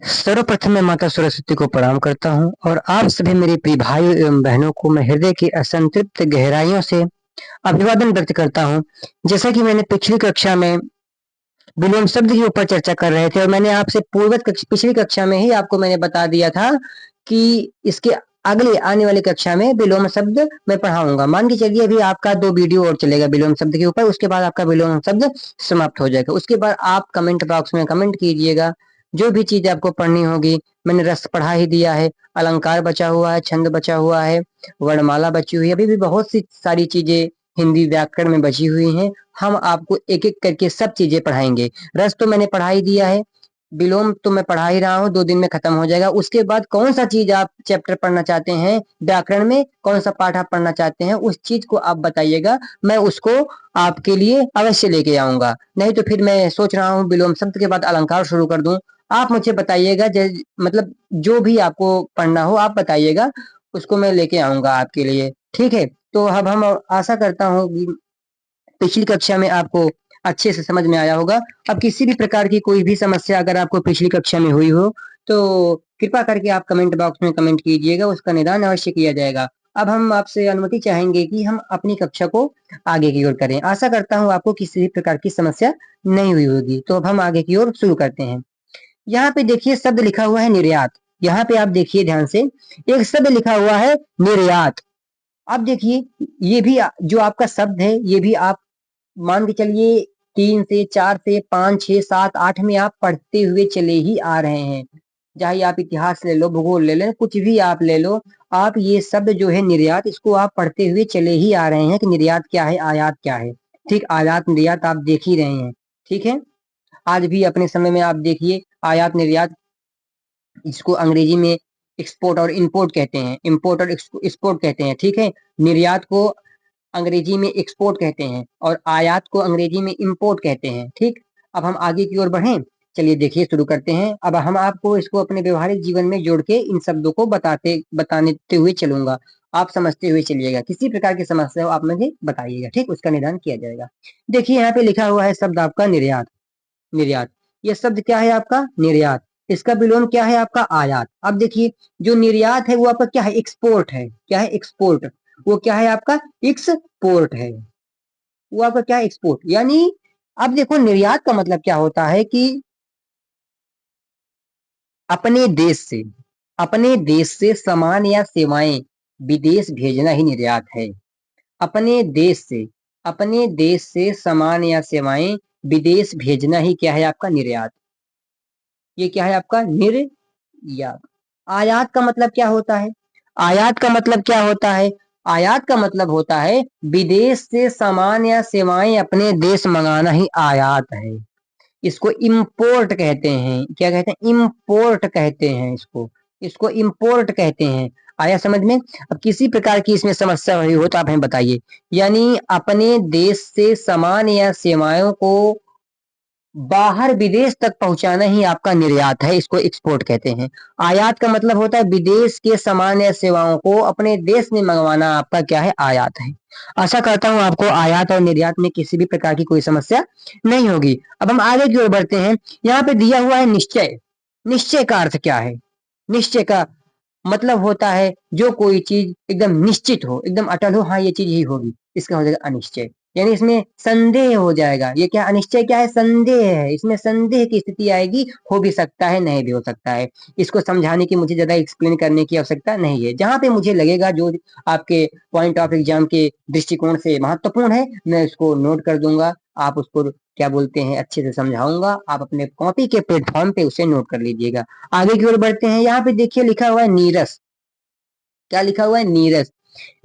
सर्वप्रथम मैं माता सरस्वती को प्रणाम करता हूँ और आप सभी मेरे प्रिय भाइयों एवं बहनों को मैं हृदय की असंतृप्त गहराइयों से अभिवादन व्यक्त करता हूँ। जैसा कि मैंने पिछली कक्षा में विलोम शब्द के ऊपर चर्चा कर रहे थे और मैंने आपसे पिछली कक्षा में ही आपको मैंने बता दिया था कि इसके अगले आने वाली कक्षा में विलोम शब्द मैं पढ़ाऊंगा। मान के चलिए अभी आपका 2 वीडियो और चलेगा विलोम शब्द के ऊपर, उसके बाद आपका विलोम शब्द समाप्त हो जाएगा। उसके बाद आप कमेंट बॉक्स में कमेंट कीजिएगा जो भी चीज आपको पढ़नी होगी। मैंने रस पढ़ा ही दिया है, अलंकार बचा हुआ है, छंद बचा हुआ है, वर्णमाला बची हुई है, अभी भी बहुत सी सारी चीजें हिंदी व्याकरण में बची हुई हैं। हम आपको एक एक करके सब चीजें पढ़ाएंगे। रस तो मैंने पढ़ा ही दिया है, विलोम तो मैं पढ़ा ही रहा हूँ, 2 दिन में खत्म हो जाएगा। उसके बाद कौन सा चीज आप चैप्टर पढ़ना चाहते हैं, व्याकरण में कौन सा पाठ आप पढ़ना चाहते हैं, उस चीज को आप बताइएगा, मैं उसको आपके लिए अवश्य लेके आऊंगा। नहीं तो फिर मैं सोच रहा हूँ विलोम शब्द के बाद अलंकार शुरू कर दूं। आप मुझे बताइएगा, मतलब जो भी आपको पढ़ना हो आप बताइएगा, उसको मैं लेके आऊंगा आपके लिए। ठीक है, तो अब हम आशा करता हूँ पिछली कक्षा में आपको अच्छे से समझ में आया होगा। अब किसी भी प्रकार की कोई भी समस्या अगर आपको पिछली कक्षा में हुई हो तो कृपा करके आप कमेंट बॉक्स में कमेंट कीजिएगा, उसका निदान अवश्य किया जाएगा। अब हम आपसे अनुमति चाहेंगे कि हम अपनी कक्षा को आगे की ओर करें। आशा करता हूँ आपको किसी भी प्रकार की समस्या नहीं हुई होगी। तो अब हम आगे की ओर शुरू करते हैं। यहाँ पे देखिए शब्द लिखा हुआ है निर्यात। यहाँ पे आप देखिए ध्यान से, एक शब्द लिखा हुआ है निर्यात। अब देखिए ये भी जो आपका शब्द है ये भी आप मान के चलिए 3 से 4 से 5 6 7 8 में आप पढ़ते हुए चले ही आ रहे हैं। चाहे आप इतिहास ले लो, भूगोल ले लें, कुछ भी आप ले लो, आप ये शब्द जो है निर्यात, इसको आप पढ़ते हुए चले ही आ रहे हैं कि निर्यात क्या है, आयात क्या है। ठीक, आयात निर्यात आप देख ही रहे हैं। ठीक है, आज भी अपने समय में आप देखिए आयात निर्यात, इसको अंग्रेजी में एक्सपोर्ट और इंपोर्ट कहते हैं, इंपोर्ट और एक्सपोर्ट कहते हैं। ठीक है, निर्यात को अंग्रेजी में एक्सपोर्ट कहते हैं और आयात को अंग्रेजी में इंपोर्ट कहते हैं। ठीक, अब हम आगे की ओर बढ़ें। चलिए देखिए शुरू करते हैं। अब हम आपको इसको अपने व्यवहारिक जीवन में जोड़ के इन शब्दों को बताते हुए चलूंगा। आप समझते हुए चलिएगा, किसी प्रकार की समस्या हो आप मुझे बताइएगा, ठीक, उसका निदान किया जाएगा। देखिए यहाँ पे लिखा हुआ है शब्द आपका निर्यात। निर्यात, ये शब्द क्या है आपका निर्यात, इसका विलोम क्या है आपका आयात। अब देखिए जो निर्यात है वो आपका क्या है, एक्सपोर्ट है। क्या है, एक्सपोर्ट। वो क्या है आपका, एक्सपोर्ट है। वो आपका क्या है, एक्सपोर्ट। यानी अब देखो निर्यात का मतलब क्या होता है कि अपने देश से, अपने देश से सामान या सेवाएं विदेश भेजना ही निर्यात है। अपने देश से, अपने देश से सामान या सेवाएं विदेश भेजना ही क्या है आपका निर्यात। ये क्या है आपका निर्यात। आयात का मतलब क्या होता है, आयात का मतलब क्या होता है, आयात का मतलब होता है विदेश से सामान या सेवाएं अपने देश मंगाना ही आयात है। इसको इंपोर्ट कहते हैं। क्या कहते हैं, इंपोर्ट कहते हैं इसको, इसको इंपोर्ट कहते हैं। आया समझ में। अब किसी प्रकार की इसमें समस्या हुई हो तो आप हमें बताइए। यानी अपने देश से सामान या सेवाओं को बाहर विदेश तक पहुंचाना ही आपका निर्यात है, इसको एक्सपोर्ट कहते हैं। आयात का मतलब होता है विदेश के सामान या सेवाओं को अपने देश में मंगवाना, आपका क्या है, आयात है। आशा करता हूं आपको आयात और निर्यात में किसी भी प्रकार की कोई समस्या नहीं होगी। अब हम आगे की ओर बढ़ते हैं। यहाँ पे दिया हुआ है निश्चय। निश्चय का अर्थ क्या है, निश्चय का मतलब होता है जो कोई चीज एकदम निश्चित हो, एकदम अटल हो, हाँ ये चीज ही होगी, इसका हो जाएगा अनिश्चय। यानी इसमें संदेह हो जाएगा। ये क्या, अनिश्चय क्या है, संदेह है, इसमें संदेह की स्थिति आएगी, हो भी सकता है नहीं भी हो सकता है। इसको समझाने की मुझे ज्यादा एक्सप्लेन करने की आवश्यकता नहीं है। जहां पे मुझे लगेगा जो आपके पॉइंट ऑफ एग्जाम के दृष्टिकोण से महत्वपूर्ण है मैं उसको नोट कर दूंगा। आप उसको क्या बोलते हैं अच्छे से समझाऊंगा, आप अपने कॉपी के प्लेटफॉर्म पे उसे नोट कर लीजिएगा। आगे की ओर बढ़ते हैं। यहाँ पे देखिए लिखा हुआ है नीरस। क्या लिखा हुआ है, नीरस।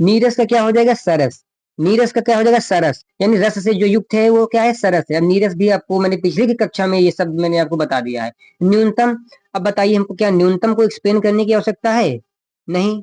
नीरस का क्या हो जाएगा, सरस। नीरस का क्या हो जाएगा, सरस। यानी रस से जो युक्त है वो क्या है, सरस है। अब नीरस भी आपको मैंने पिछले की कक्षा में ये शब्द मैंने आपको बता दिया है। न्यूनतम, अब बताइए हमको क्या न्यूनतम को एक्सप्लेन करने की आवश्यकता है, नहीं।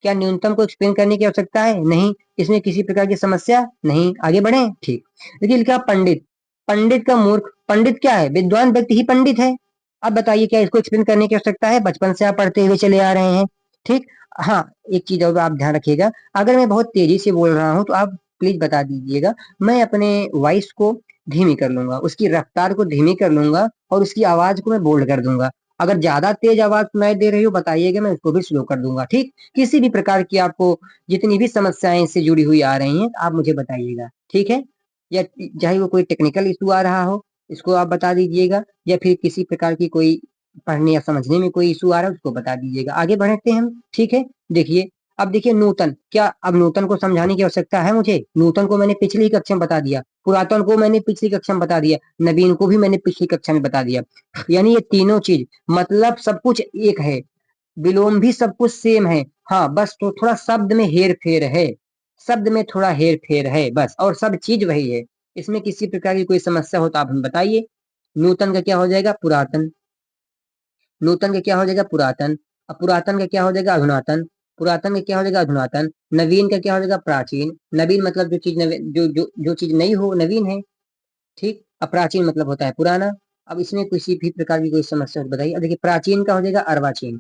क्या न्यूनतम को एक्सप्लेन करने की आवश्यकता है, नहीं। इसमें किसी प्रकार की समस्या नहीं। आगे बढ़े, ठीक। देखिए लिखा पंडित। पंडित का मूर्ख, पंडित क्या है, विद्वान व्यक्ति ही पंडित है। अब बताइए क्या इसको एक्सप्लेन करने की आवश्यकता है, बचपन से आप पढ़ते हुए चले आ रहे हैं। ठीक, हाँ, एक चीज और आप ध्यान रखिएगा, अगर मैं बहुत तेजी से बोल रहा हूँ तो आप प्लीज बता दीजिएगा। मैं अपने वॉइस को धीमी कर लूंगा, उसकी रफ्तार को धीमी कर लूंगा और उसकी आवाज को मैं बोल्ड कर दूंगा। अगर ज्यादा तेज आवाज सुनाई दे रही हो बताइएगा, मैं उसको भी स्लो कर दूंगा। ठीक, किसी भी प्रकार की आपको जितनी भी समस्याएं इससे जुड़ी हुई आ रही हैं आप मुझे बताइएगा, ठीक है। या चाहे वो कोई टेक्निकल इशू आ रहा हो, इसको आप बता दीजिएगा, या फिर किसी प्रकार की कोई पढ़ने या समझने में कोई इशू आ रहा है उसको बता दीजिएगा। आगे बढ़ते हैं हम, ठीक है। देखिए, अब देखिए नूतन, क्या अब नूतन को समझाने की आवश्यकता है मुझे? नूतन को मैंने पिछली कक्षा में बता दिया, पुरातन को मैंने पिछली कक्षा में बता दिया, नवीन को भी मैंने पिछली कक्षा में बता दिया। यानी ये तीनों चीज मतलब सब कुछ एक है, विलोम भी सब कुछ सेम है। हाँ, बस तो थोड़ा शब्द में हेर फेर है, शब्द में थोड़ा हेर फेर है बस, और सब चीज वही है। इसमें किसी प्रकार की कोई समस्या हो तो आप हमें बताइए। नूतन का क्या हो जाएगा? पुरातन। नूतन का क्या हो जाएगा? पुरातन। अब पुरातन का क्या हो जाएगा? अधुनातन। पुरातन का क्या हो जाएगा? अधुनातन। नवीन का क्या हो जाएगा? प्राचीन। नवीन मतलब जो चीज नवीन, जो चीज नई हो नवीन है, ठीक। अब प्राचीन मतलब होता है पुराना। अब इसमें किसी भी प्रकार की कोई समस्या हो तो बताइए। अब देखिए, प्राचीन का हो जाएगा अर्वाचीन,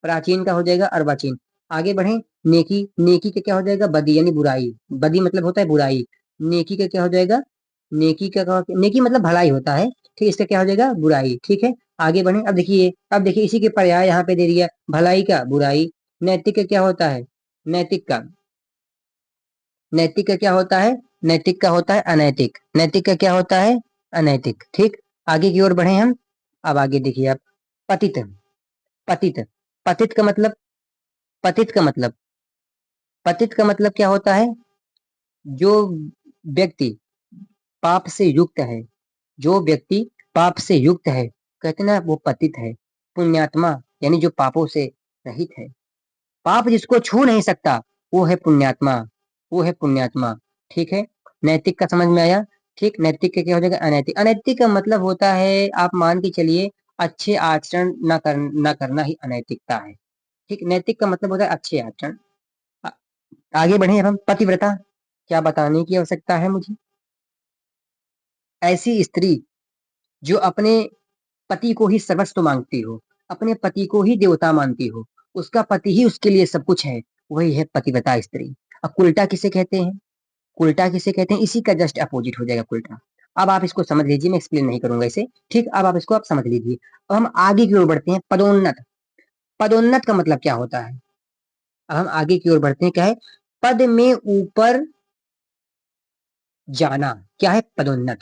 प्राचीन का हो जाएगा अर्वाचीन। आगे बढ़े, नेकी, नेकी का क्या हो जाएगा? बदी, यानी बुराई। बदी मतलब होता है बुराई। नेकी का क्या हो जाएगा? नेकी मतलब भलाई होता है, ठीक। इसका क्या हो जाएगा? बुराई, ठीक है। आगे बढ़े, अब देखिए इसी के पर्याय यहाँ पे दे दिया, भलाई का बुराई। नैतिक का क्या होता है? नैतिक का, नैतिक का क्या होता है? नैतिक का होता है अनैतिक। नैतिक का क्या होता है? अनैतिक, ठीक। आगे की ओर बढ़े हम। अब आगे देखिए आप, पतित। पतित, पतित का मतलब, पतित का मतलब, पतित का मतलब क्या होता है? जो व्यक्ति पाप से युक्त है, जो व्यक्ति पाप से युक्त है, कहते ना वो पतित है। पुण्यात्मा यानी जो पापों से रहित है, पाप जिसको छू नहीं सकता वो है पुण्यात्मा, वो है पुण्यात्मा, ठीक है। नैतिक का समझ में आया, ठीक। नैतिक का क्या हो जाएगा? अनैतिक। अनैतिक का मतलब होता है, आप मान के चलिए, अच्छे आचरण न करना ही अनैतिकता है, ठीक। नैतिक का मतलब होता है अच्छे आचरण। आ- आगे बढ़े अब हम, पतिव्रता, क्या बताने की आवश्यकता है मुझे? ऐसी स्त्री जो अपने पति को ही सर्वस्व मांगती हो, अपने पति को ही देवता मानती हो, उसका पति ही उसके लिए सब कुछ है, वही है पतिव्रता स्त्री। अब उल्टा किसे कहते हैं? उल्टा किसे कहते हैं? इसी का जस्ट अपोजिट हो जाएगा उल्टा। अब आप इसको समझ लीजिए, मैं एक्सप्लेन नहीं करूंगा इसे, ठीक। अब आप इसको आप समझ लीजिए। अब हम आगे की ओर बढ़ते हैं, पदोन्नत। पदोन्नत का मतलब क्या होता है? अब हम आगे की ओर बढ़ते हैं, क्या है? पद में ऊपर जाना, क्या है? पदोन्नत।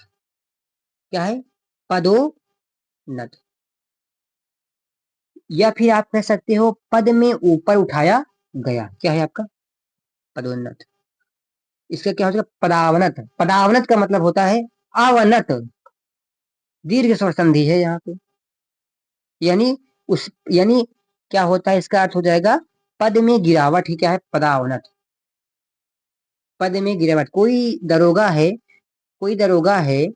क्या है? पदोन्नत। या फिर आप कह सकते हो पद में ऊपर उठाया गया, क्या है आपका? पदोन्नत। इसका क्या हो जाएगा? पदावनत। पदावनत का मतलब होता है अवनत, दीर्घ स्वर संधि है यहाँ पे। यानी उस, यानी क्या होता है? इसका अर्थ हो जाएगा पद में गिरावट ही क्या है? पदावनत। पद में गिरावट, कोई दरोगा है, कोई दरोगा है,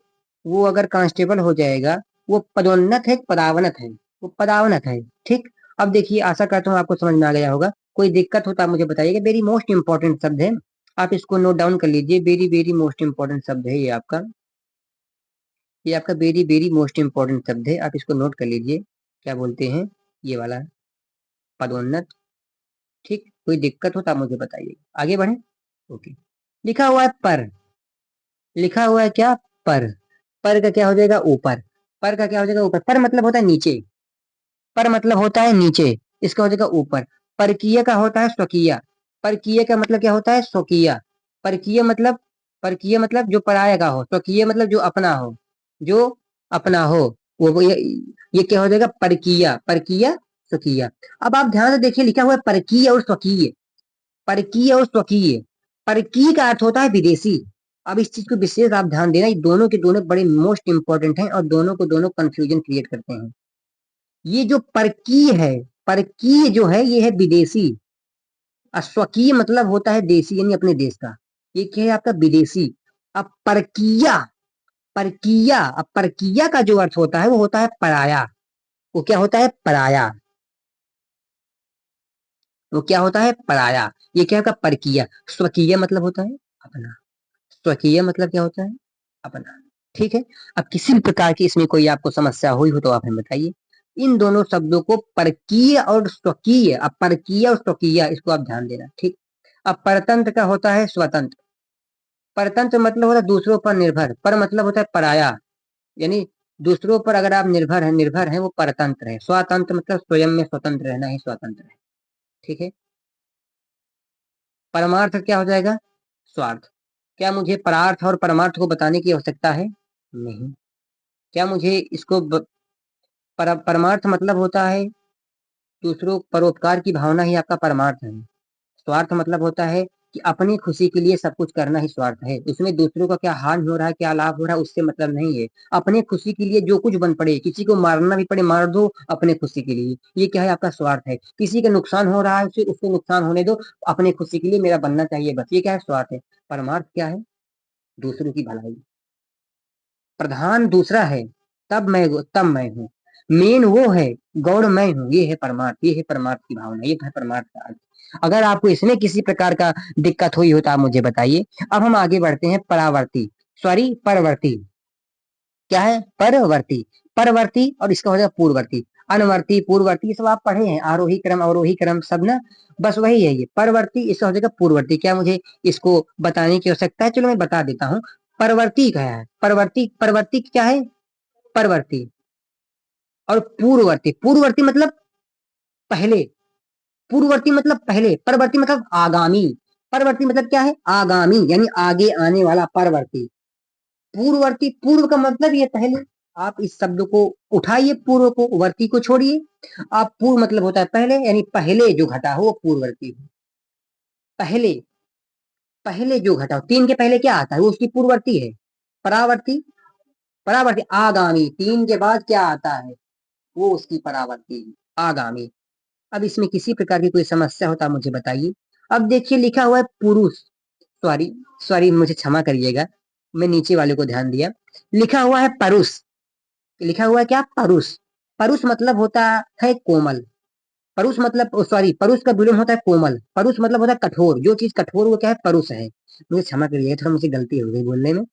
वो अगर कांस्टेबल हो जाएगा, वो पदोन्नत है, पदावनत है? वो पदावनत है, ठीक। अब देखिए, आशा करता हूँ आपको समझ में आ गया होगा। कोई दिक्कत हो तो आप मुझे बताइएगा। वेरी मोस्ट इंपॉर्टेंट शब्द है, आप इसको नोट डाउन कर लीजिए। वेरी वेरी मोस्ट इंपॉर्टेंट शब्द है ये आपका, ये आपका वेरी वेरी मोस्ट इंपॉर्टेंट शब्द है, आप इसको नोट कर लीजिए। क्या बोलते हैं? ये वाला पदोन्नत, ठीक। कोई दिक्कत हो तो आप मुझे बताइए। आगे बढ़े, ओके। लिखा हुआ है पर, लिखा हुआ है क्या? पर। पर का क्या हो जाएगा? ऊपर। पर का क्या हो जाएगा? ऊपर। पर मतलब होता है नीचे, पर मतलब होता है नीचे, इसका हो जाएगा ऊपर। परकीय का होता है स्वकीय। परकीय का मतलब क्या होता है? स्वकीय। परकीय मतलब, परकीय मतलब जो पराया का हो, स्वकीय मतलब जो अपना हो, जो अपना हो, वो ये क्या हो जाएगा? परकीय, परकीय, स्वकीय। अब आप ध्यान से देखिए, लिखा हुआ है परकीय और स्वकीय, परकीय और स्वकीय। परकीय का अर्थ होता है विदेशी। अब इस चीज को विशेष आप ध्यान देना, ये दोनों के दोनों बड़े मोस्ट इंपॉर्टेंट हैं और दोनों को दोनों कंफ्यूजन क्रिएट करते हैं। ये जो परकीय है, परकीय जो है ये है विदेशी, और स्वकीय मतलब होता है देशी, यानी अपने देश का। ये क्या है आपका? विदेशी। अब परकीय, परकीय, अब परकीय का जो अर्थ होता है वो होता है पराया। वो क्या होता है? पराया। वो क्या होता है? पराया। ये क्या होगा? परकीय। स्वकीय मतलब होता है अपना, स्वकीय मतलब क्या होता है? अपना, ठीक है। अब किसी भी प्रकार की इसमें कोई आपको समस्या हुई हो तो आप हमें बताइए। इन दोनों शब्दों को परकीय और स्वकीय, अब परकीय और स्वकीय इसको आप ध्यान देना, ठीक। अब परतंत्र का होता है स्वतंत्र। परतंत्र मतलब होता है दूसरों पर निर्भर, पर मतलब होता है पराया, यानी दूसरों पर अगर आप निर्भर हैं वो परतंत्र है। स्वतंत्र मतलब स्वयं में स्वतंत्र रहना ही स्वतंत्र है। ठीक है। परमार्थ क्या हो जाएगा? स्वार्थ। क्या मुझे परार्थ और परमार्थ को बताने की आवश्यकता है? नहीं। क्या मुझे इसको परमार्थ मतलब होता है दूसरों परोपकार की भावना ही आपका परमार्थ है। स्वार्थ मतलब होता है कि अपनी खुशी के लिए सब कुछ करना ही स्वार्थ है। उसमें दूसरों का क्या हानि हो रहा है, क्या लाभ हो रहा है, उससे मतलब नहीं है। अपने खुशी के लिए जो कुछ बन पड़े, किसी को मारना भी पड़े मार दो अपने खुशी के लिए, ये क्या है? आपका स्वार्थ है। किसी का नुकसान हो रहा है, उसे उसको नुकसान होने दो, अपने खुशी के लिए मेरा बनना चाहिए बस, ये क्या है? स्वार्थ है। परमार्थ क्या है? दूसरों की भलाई। प्रधान दूसरा है, तब मैं हूँ। मेन वो है, गौड़ मैं हूँ। ये है परमार्थ, ये है परमार्थ की भावना, ये है परमार्थ का अर्थ। अगर आपको इसमें किसी प्रकार का दिक्कत हुई हो तो आप मुझे बताइए। अब हम आगे बढ़ते हैं परावर्ती, सॉरी परवर्ती। क्या है? परवर्ती। परवर्ती और इसका हो जाएगा पूर्ववर्ती। अनवर्ती, पूर्ववर्ती, ये सब आप पढ़े हैं, आरोही क्रम अवरोही क्रम सब ना। बस वही है ये परवर्ती, इसका हो जाएगा पूर्ववर्ती। क्या मुझे इसको बताने की आवश्यकता है? चलो मैं बता देता हूँ। परवर्ती क्या है? परवर्ती, परवर्ती क्या है? परवर्ती। और पूर्ववर्ती, पूर्ववर्ती मतलब पहले। पूर्ववर्ती मतलब पहले, परवर्ती मतलब आगामी। परवर्ती मतलब क्या है? आगामी, यानी आगे आने वाला परवर्ती। पूर्ववर्ती, पूर्व का मतलब ये पहले। आप इस शब्द को उठाइए, पूर्व को, वर्ती को छोड़िए। आप पूर्व मतलब होता है पहले, यानी पहले जो घटा हो वो पूर्ववर्ती हो। पहले, पहले जो घटा हो, तीन के पहले क्या आता है वो उसकी पूर्ववर्ती है। परावर्ती, परावर्ती आगामी, तीन के बाद क्या आता है वो उसकी परावर्ती है, आगामी। अब इसमें किसी प्रकार की कोई समस्या होता मुझे बताइए। अब देखिए लिखा हुआ है पुरुष, सॉरी, सॉरी मुझे क्षमा करिएगा, मैं नीचे वाले को ध्यान दिया। लिखा हुआ है परुष। लिखा हुआ है क्या? परुष। परुष मतलब होता है कोमल। परुष मतलब, सॉरी, परुष का विलोम होता है कोमल। परुष मतलब होता है कठोर, जो चीज कठोर वो क्या है? परुष है। मुझे क्षमा करिएगा, थोड़ा मुझे गलती हो गई बोलने में।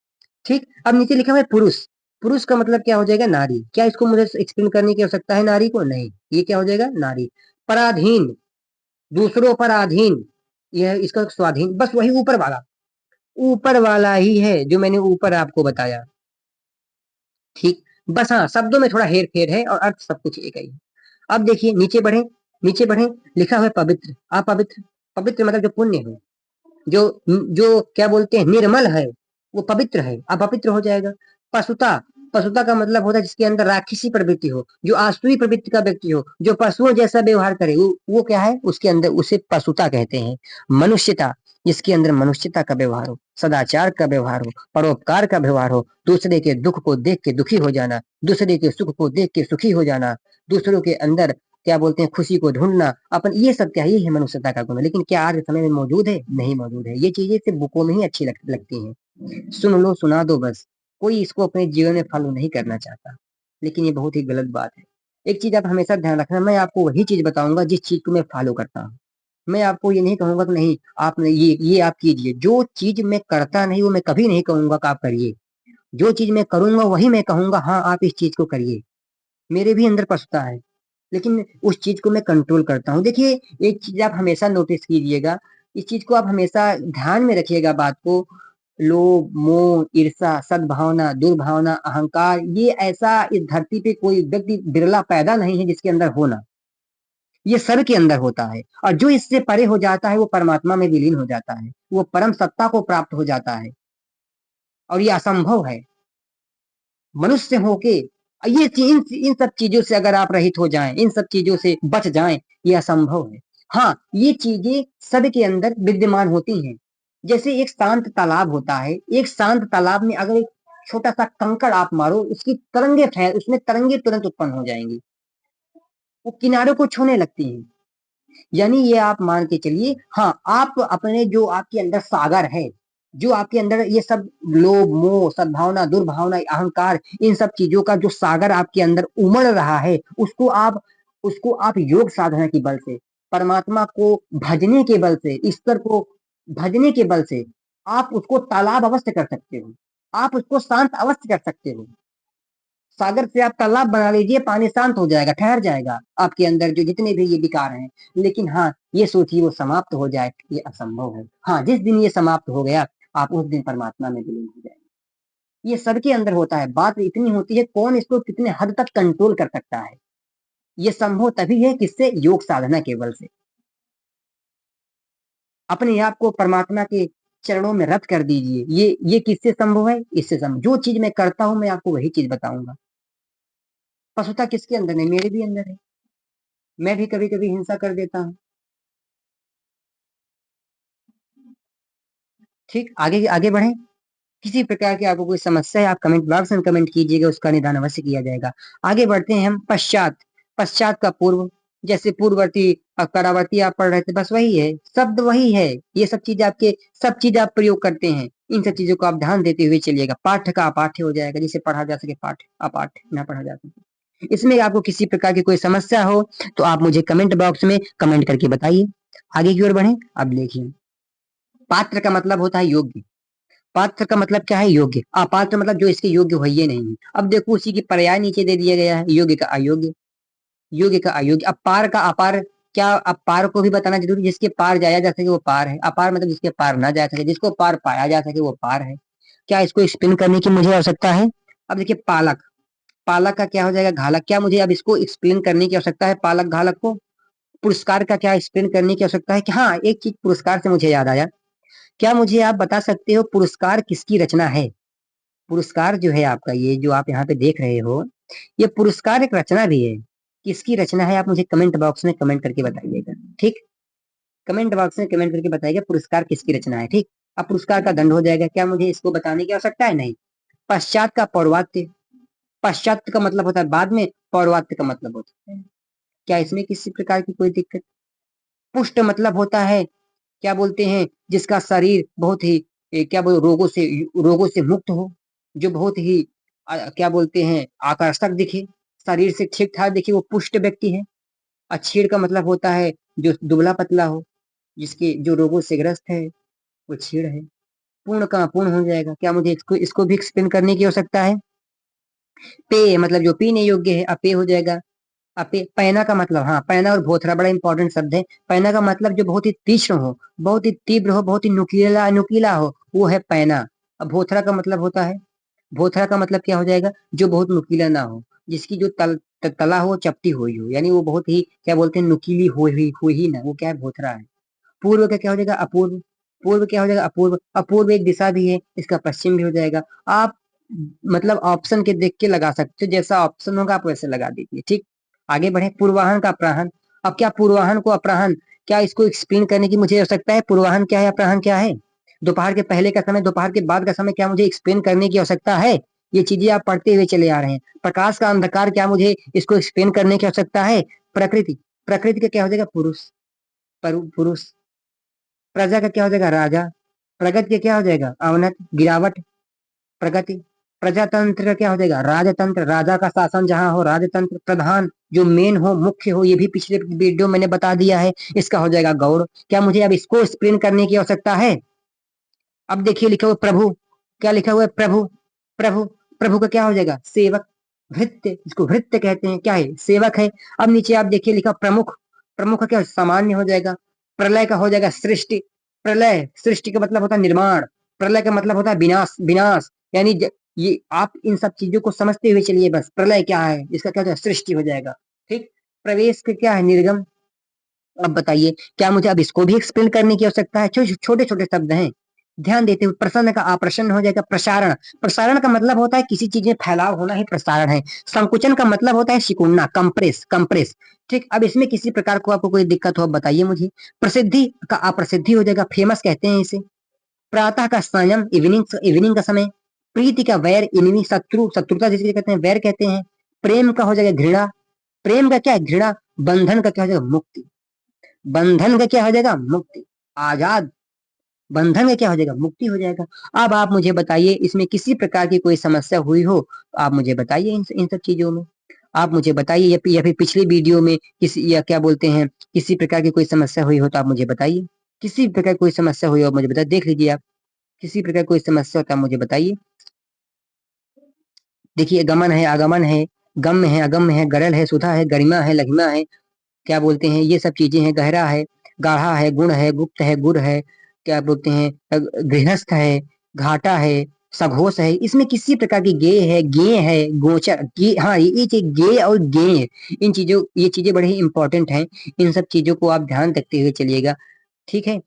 ठीक। अब नीचे लिखा हुआ है पुरुष। पुरुष का मतलब क्या हो जाएगा? नारी। क्या इसको मुझे एक्सप्लेन करने की आवश्यकता है नारी को? नहीं। ये क्या हो जाएगा? नारी। पराधीन, दूसरों पर अधीन, यह इसका स्वाधीन, बस वही ऊपर वाला। ऊपर वाला ही है जो मैंने ऊपर आपको बताया। ठीक। बस हाँ, शब्दों में थोड़ा हेर फेर है और अर्थ सब कुछ एक ही है। अब देखिए नीचे बढ़े, नीचे बढ़े। लिखा हुआ है पवित्र, अपवित्र। पवित्र मतलब जो पुण्य है, जो जो क्या बोलते हैं निर्मल है, वो पवित्र है, अपवित्र हो जाएगा। पशुता, पशुता का मतलब होता है जिसके अंदर राक्षसी प्रवृत्ति हो, जो आसुरी प्रवृत्ति का व्यक्ति हो, जो पशुओं जैसा व्यवहार करे, वो क्या है? उसके अंदर उसे पशुता कहते हैं। मनुष्यता, जिसके अंदर मनुष्यता का व्यवहार हो, सदाचार का व्यवहार हो, परोपकार का व्यवहार हो, दूसरे के दुख को देख के दुखी हो जाना, दूसरे के सुख को देख के सुखी हो जाना, दूसरों के अंदर क्या बोलते हैं खुशी को ढूंढना अपन, ये सब क्या है? ये है मनुष्यता का गुण। लेकिन क्या आज के समय में मौजूद है? नहीं मौजूद है। ये चीजें सिर्फ बुकों में ही अच्छी लगती हैं, सुन लो सुना दो बस। कोई इसको अपने जीवन में फॉलो नहीं करना चाहता, लेकिन ये बहुत ही गलत बात है। एक चीज आप हमेशा ध्यान रखना, मैं आपको वही चीज बताऊंगा जिस चीज को मैं फॉलो करता हूँ। मैं आपको ये नहीं कहूंगा कि नहीं आप ये आप कीजिए। जो चीज मैं करता नहीं वो मैं कभी नहीं कहूंगा कि आप करिए। जो चीज मैं करूंगा वही मैं कहूंगा हाँ आप इस चीज को करिए। मेरे भी अंदर पछता है, लेकिन उस चीज को मैं कंट्रोल करता हूँ। देखिए एक चीज आप हमेशा नोटिस कीजिएगा, इस चीज को आप हमेशा ध्यान में रखिएगा बात को। लोभ, मोह, ईर्षा, सद्भावना, दुर्भावना, अहंकार, ये ऐसा इस धरती पे कोई व्यक्ति बिरला पैदा नहीं है जिसके अंदर हो ना। ये सब के अंदर होता है, और जो इससे परे हो जाता है वो परमात्मा में विलीन हो जाता है, वो परम सत्ता को प्राप्त हो जाता है। और ये असंभव है मनुष्य होके, इन सब चीजों से अगर आप रहित हो जाएं, इन सब चीजों से बच जाएं, ये असंभव है। हाँ, ये चीजें सबके अंदर विद्यमान होती हैं। जैसे एक शांत तालाब होता है, एक शांत तालाब में अगर एक छोटा सा कंकड़ आप मारो, उसकी तरंगे फैल, उसमें तरंगे तुरंत उत्पन्न हो जाएंगी, वो किनारे को छूने लगती हैं। यानी ये आप मान के चलिए, हाँ आप अपने जो आपके अंदर सागर है, जो आपके अंदर ये सब लोभ, मोह, सद्भावना, दुर्भावना, अहंकार, इन सब चीजों का जो सागर आपके अंदर उमड़ रहा है, उसको आप योग साधना के बल से, परमात्मा को भजने के बल से, ईश्वर को भजने के बल से आप उसको तालाब अवश्य कर सकते हो। आप उसको शांत अवश्य कर सकते हो। सागर से आप तालाब बना लीजिए, पानी शांत हो जाएगा, ठहर जाएगा आपके अंदर जो जितने भी ये विकार हैं। लेकिन हाँ, ये सोचिए वो समाप्त हो जाए, ये असंभव है। हाँ, जिस दिन ये समाप्त हो गया आप उस दिन परमात्मा में विलीन हो जाए। ये सबके अंदर होता है। बात इतनी होती है कौन इसको कितने हद तक कंट्रोल कर सकता है। ये संभव तभी है किससे, योग साधना केवल से। अपने आप को परमात्मा के चरणों में रत कर दीजिए। ये किससे संभव है, इससे संभव। जो चीज मैं करता हूं मैं आपको वही चीज बताऊंगा। पशुता किसके अंदर है, मेरे भी अंदर है। मैं भी कभी कभी हिंसा कर देता हूँ। ठीक, आगे आगे बढ़े। किसी प्रकार की आपको कोई समस्या है आप कमेंट बॉक्स में कमेंट कीजिएगा, उसका निदान अवश्य किया जाएगा। आगे बढ़ते हैं हम। पश्चात, पश्चात का पूर्व। जैसे पूर्ववर्ती परावर्ती आप पढ़ रहे थे, बस वही है, शब्द वही है। ये सब चीज आपके, सब चीज आप प्रयोग करते हैं। इन सब चीजों को आप ध्यान देते हुए चलिएगा। पाठ्य का अपाठ्य हो जाएगा, जिसे पढ़ा जा सके पाठ्य, अपाठ्य ना पढ़ा जा सके। इसमें आपको किसी प्रकार की कोई समस्या हो तो आप मुझे कमेंट बॉक्स में कमेंट करके बताइए। आगे की ओर बढ़े। अब देखिए, पात्र का मतलब होता है योग्य। पात्र का मतलब क्या है, योग्य। अपात्र मतलब जो इसके योग्य हो ये नहीं है। अब देखो उसी की पर्याय नीचे दे दिया गया है, योग्य का अयोग्य, योग्य का अयोग्य। अब पार का अपार, क्या अब पार को भी बताना जरूरी, जिसके पार जाया जा सके वो पार है। अपार मतलब जिसके पार ना जा सके, जिसको पार पाया जा सके वो पार है। क्या इसको स्पिन करने की मुझे आवश्यकता है। अब देखिए पालक, पालक का क्या हो जाएगा, घालक। क्या मुझे अब इसको एक्सप्लेन करने की आवश्यकता है, पालक घालक को। पुरस्कार का क्या एक्सप्लेन करने की आवश्यकता है कि हाँ, एक चीज पुरस्कार से मुझे याद आया। क्या मुझे आप बता सकते हो पुरस्कार किसकी रचना है। पुरस्कार जो है आपका, ये जो आप यहाँ पे देख रहे हो, ये पुरस्कार एक रचना भी है। किसकी रचना है आप मुझे कमेंट बॉक्स में कमेंट करके बताइएगा। ठीक, कमेंट बॉक्स में कमेंट करके बताइएगा पुरस्कार किसकी रचना है। ठीक, अब पुरस्कार का दंड हो जाएगा। क्या मुझे इसको बताने की आवश्यकता है, नहीं। पश्चात का पौर्वात्य, पश्चात का मतलब होता है बाद में, पौर्वात्य का मतलब होता है। क्या इसमें किसी प्रकार की कोई दिक्कत। पुष्ट मतलब होता है, क्या बोलते हैं, जिसका शरीर बहुत ही क्या बोल, रोगों से मुक्त हो, जो बहुत ही क्या बोलते हैं, आकर्षक दिखे, शरीर से ठीक ठाक दिखे, वो पुष्ट व्यक्ति है। अछीड़ का मतलब होता है जो दुबला पतला हो, जिसके जो रोगों से ग्रस्त है, वो छीड़ है। पूर्ण का पूर्ण हो जाएगा। क्या मुझे इसको इसको भी एक्सप्लेन करने की आवश्यकता है। पे मतलब जो पीने योग्य है, अपे हो जाएगा। अपे, पैना का मतलब, हाँ, पैना और भोथरा बड़ा इंपॉर्टेंट शब्द है। पैना का मतलब जो बहुत ही तीक्ष्ण हो, बहुत ही तीव्र हो, बहुत ही नुकीला नुकीला हो, वो है पैना। अब भोथरा का मतलब होता है, भोथरा का मतलब क्या हो जाएगा, जो बहुत नुकीला ना हो, जिसकी जो तला हो चपटी हुई हो, यानी वो बहुत ही क्या बोलते हैं, नुकीली हुई ही ना, वो क्या है, भोथरा है। पूर्व का क्या हो जाएगा, अपूर्व। पूर्व क्या हो जाएगा, अपूर्व। अपूर्व एक दिशा भी है, इसका पश्चिम भी हो जाएगा। आप मतलब ऑप्शन के देख के लगा सकते हो, जैसा ऑप्शन होगा आप वैसे लगा दीजिए। ठीक, आगे बढ़े। पूर्वाहन का अपराहन। अब क्या पूर्वाहन को अपराहन, क्या इसको एक्सप्लेन करने की मुझे आवश्यकता है, पूर्वाहन क्या है, अपराहन क्या है। दोपहर के पहले का समय, दोपहर के बाद का समय, क्या मुझे एक्सप्लेन करने की आवश्यकता है। ये चीजें आप पढ़ते हुए चले आ रहे हैं। प्रकाश का अंधकार, क्या मुझे इसको एक्सप्लेन करने की आवश्यकता है। प्रकृति, प्रकृति का क्या हो जाएगा, पुरुष, पुरुष। प्रजा का क्या हो जाएगा, राजा। प्रगति का क्या हो जाएगा, अवनति, गिरावट, प्रगति। प्रजातंत्र का क्या हो जाएगा, राजतंत्र, राजा का शासन जहां हो, राजतंत्र। प्रधान, जो मेन हो, मुख्य हो, ये भी पिछले वीडियो मैंने बता दिया है, इसका हो जाएगा गौड़। क्या मुझे अब इसको एक्सप्लेन करने की आवश्यकता है। अब देखिए लिखा हुआ प्रभु, क्या लिखा हुआ है, प्रभु, प्रभु। प्रभु का क्या हो जाएगा, सेवक। भृत्य, इसको भृत्य कहते हैं, क्या है, सेवक है। अब नीचे आप देखिए लिखा प्रमुख, प्रमुख का क्या सामान्य हो जाएगा। प्रलय का हो जाएगा सृष्टि, प्रलय, सृष्टि का मतलब होता है निर्माण, प्रलय का मतलब होता है विनाश, विनाश। यानी ये आप इन सब चीजों को समझते हुए चलिए। बस प्रलय क्या है, इसका क्या हो जाएगा, सृष्टि हो जाएगा। ठीक, प्रवेश का क्या है, निर्गम। अब बताइए, क्या मुझे अब इसको भी एक्सप्लेन करने की आवश्यकता है। छोटे छोटे शब्द हैं, ध्यान देते हुए। प्रसन्न का अप्रसन्न हो जाएगा, प्रसारण। प्रसारण का मतलब होता है किसी चीज में फैलाव होना ही प्रसारण है। संकुचन का मतलब होता है सिकुड़ना, कंप्रेस, कंप्रेस। ठीक, अब इसमें किसी प्रकार को आपको कोई दिक्कत हो, अब बताइए मुझे। प्रसिद्धि का अप्रसिद्धि हो जाएगा, फेमस कहते हैं इसे। प्रातः का संयम, इवनिंग, इवनिंग का समय। प्रीति का वैर, इनमी, शत्रु, शत्रुता जिसे कहते हैं, वैर कहते हैं। प्रेम का हो जाएगा घृणा, प्रेम का क्या है, घृणा। बंधन का क्या हो जाएगा, मुक्ति, बंधन का क्या हो जाएगा, मुक्ति, आजाद। बंधन का क्या हो जाएगा, मुक्ति हो जाएगा। अब आप मुझे बताइए इसमें किसी प्रकार की कोई समस्या हुई हो तो आप मुझे बताइए, इन सब चीजों में आप मुझे बताइए, या फिर पिछली वीडियो में किसी, या क्या बोलते हैं, किसी प्रकार की कोई समस्या हुई हो तो आप मुझे बताइए। किसी प्रकार कोई समस्या हुई हो मुझे बताइए, देख लीजिए आप। किसी प्रकार कोई समस्या हो तो आप मुझे बताइए। देखिए, गमन है, आगमन है, गम्य है, अगम्य है, गरल है, सुधा है, गरिमा है, लघिमा है, क्या बोलते हैं, ये सब चीजें हैं। गहरा है, गाढ़ा है, गुण है, गुप्त है, गुर है, क्या बोलते हैं, गृहस्थ है, घाटा है, सघोष है, इसमें किसी प्रकार की गे है, गे है, गोचर, गे, हाँ ये चीज गे और गे, इन चीजों, ये चीजें बड़ी ही इंपॉर्टेंट हैं। इन सब चीजों को आप ध्यान रखते हुए चलिएगा। ठीक है,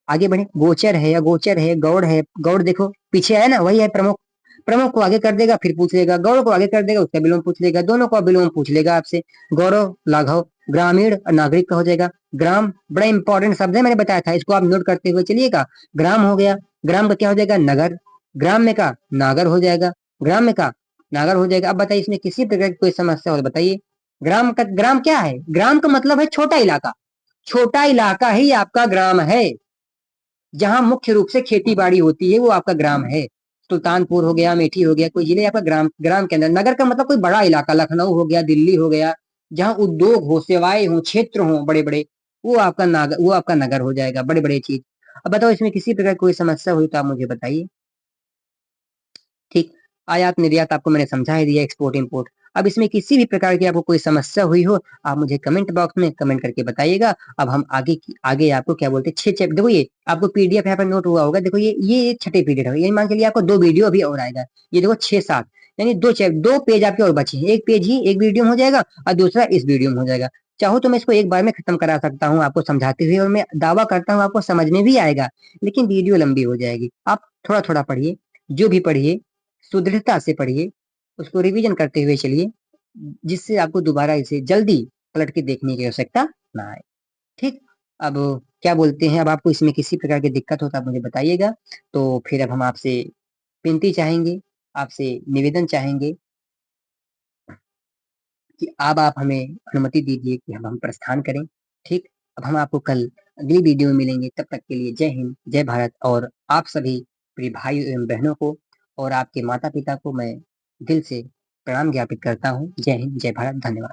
आगे बढ़े। गोचर है या गोचर है, गौड़ है, गौड़ देखो पीछे है ना, वही है प्रमुख। प्रमुख को आगे कर देगा, फिर पूछ लेगा, गौड़ को आगे कर देगा, उसका विलोम पूछ लेगा, दोनों को विलोम पूछ लेगा आपसे। गौरव, लाघव, ग्रामीण और नागरिक का हो जाएगा। ग्राम बड़ा इंपॉर्टेंट शब्द है, मैंने बताया था, इसको आप नोट करते हुए चलिएगा। ग्राम हो गया, ग्राम का क्या हो जाएगा, नगर। ग्राम में का नागर हो जाएगा, ग्राम में का नागर हो जाएगा। अब बताइए इसमें किसी प्रकार की कोई समस्या हो तो बताइए। ग्राम क्या है, ग्राम का मतलब है छोटा इलाका। छोटा इलाका ही आपका ग्राम है। जहां मुख्य रूप से खेती बाड़ी होती है वो आपका ग्राम है। सुल्तानपुर हो गया, अमेठी हो गया, कोई जिले आपका ग्राम, ग्राम के अंदर। नगर का मतलब कोई बड़ा इलाका, लखनऊ हो गया, दिल्ली हो गया, जहाँ उद्योग हो, सेवाएं हो, क्षेत्र हो बड़े बड़े, वो आपका नगर हो जाएगा, बड़े बड़े चीज। अब बताओ इसमें किसी प्रकार कोई समस्या हुई तो आप मुझे बताइए। ठीक, आयात निर्यात आपको मैंने समझा ही दिया, एक्सपोर्ट इंपोर्ट। अब इसमें किसी भी प्रकार की आपको कोई समस्या हुई हो, आप मुझे कमेंट बॉक्स में कमेंट करके बताइएगा। अब हम आगे आपको क्या बोलते हैं, छह चैप्टर, देखो ये आपको पीडीएफ यहाँ पर नोट हुआ होगा, देखो ये छठे पीरियड है, ये मान के लिए आपको दो वीडियो अभी और आएगा। ये देखो छह सात, यानी दो पेज आपके और बचे हैं। एक पेज ही एक वीडियो में हो जाएगा और दूसरा इस वीडियो में हो जाएगा। चाहो तो मैं इसको एक बार में खत्म करा सकता हूँ आपको समझाते हुए, और मैं दावा करता हूँ आपको समझ में भी आएगा, लेकिन वीडियो लंबी हो जाएगी। आप थोड़ा थोड़ा पढ़िए, जो भी पढ़िए सुदृढ़ता से पढ़िए, उसको रिवीजन करते हुए चलिए, जिससे आपको दोबारा इसे जल्दी पलट के देखने की आवश्यकता ना आए। ठीक, अब क्या बोलते हैं, अब आपको इसमें किसी प्रकार की दिक्कत हो तो आप मुझे बताइएगा। तो फिर अब हम आपसे विनती चाहेंगे, आपसे निवेदन चाहेंगे कि अब आप हमें अनुमति दीजिए कि हम प्रस्थान करें। ठीक, अब हम आपको कल अगली वीडियो में मिलेंगे, तब तक के लिए जय हिंद, जय भारत। और आप सभी प्रिय भाई एवं बहनों को और आपके माता पिता को मैं दिल से प्रणाम ज्ञापित करता हूँ। जय हिंद, जय भारत, धन्यवाद।